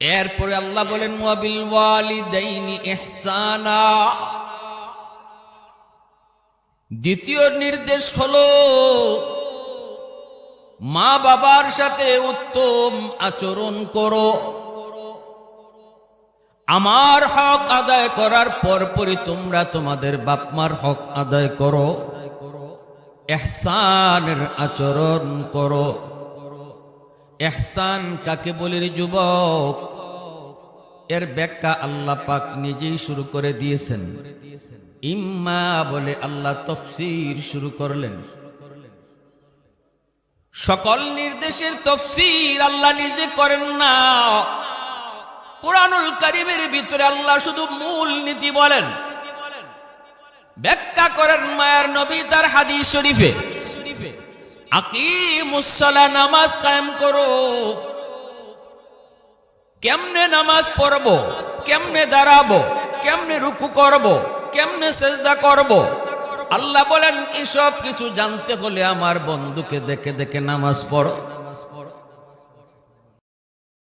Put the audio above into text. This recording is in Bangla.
এরপরে আল্লাহ বলেন ওয়াবিল ওয়ালিদাইনি ইহসানা। দ্বিতীয় নির্দেশ হলো মা বাবার সাথে উত্তম আচরণ করো। আমার হক আদায় করার পরপরই তোমরা তোমাদের বাপ মার হক আদায় করো, ইহসানের আচরণ করো। ইহসান কাকে বলে রে যুবক? এর ব্যাখ্যা আল্লাহ পাক নিজেই শুরু করে দিয়েছেন। ইম্মা বলে আল্লাহ তাফসীর শুরু করলেন। সকল নির্দেশের তাফসীর আল্লাহ নিজে করেন না। কুরআনুল কারীমের ভিতরে আল্লাহ শুধু মূল নীতি বলেন, ব্যাখ্যা করেন মায়ার নবী তার হাদিস শরীফে। আকিমুস সালাহ, নামাজ কায়েম করো। কেমনে নামাজ পড়ব, কেমনে দাঁড়াবো, কেমনে রুকু করব, কেমনে সেজদা করব, আল্লাহ বলেন এসব কিছু জানতে হলে আমার বন্ধুকে দেখে দেখে নামাজ পড়ো।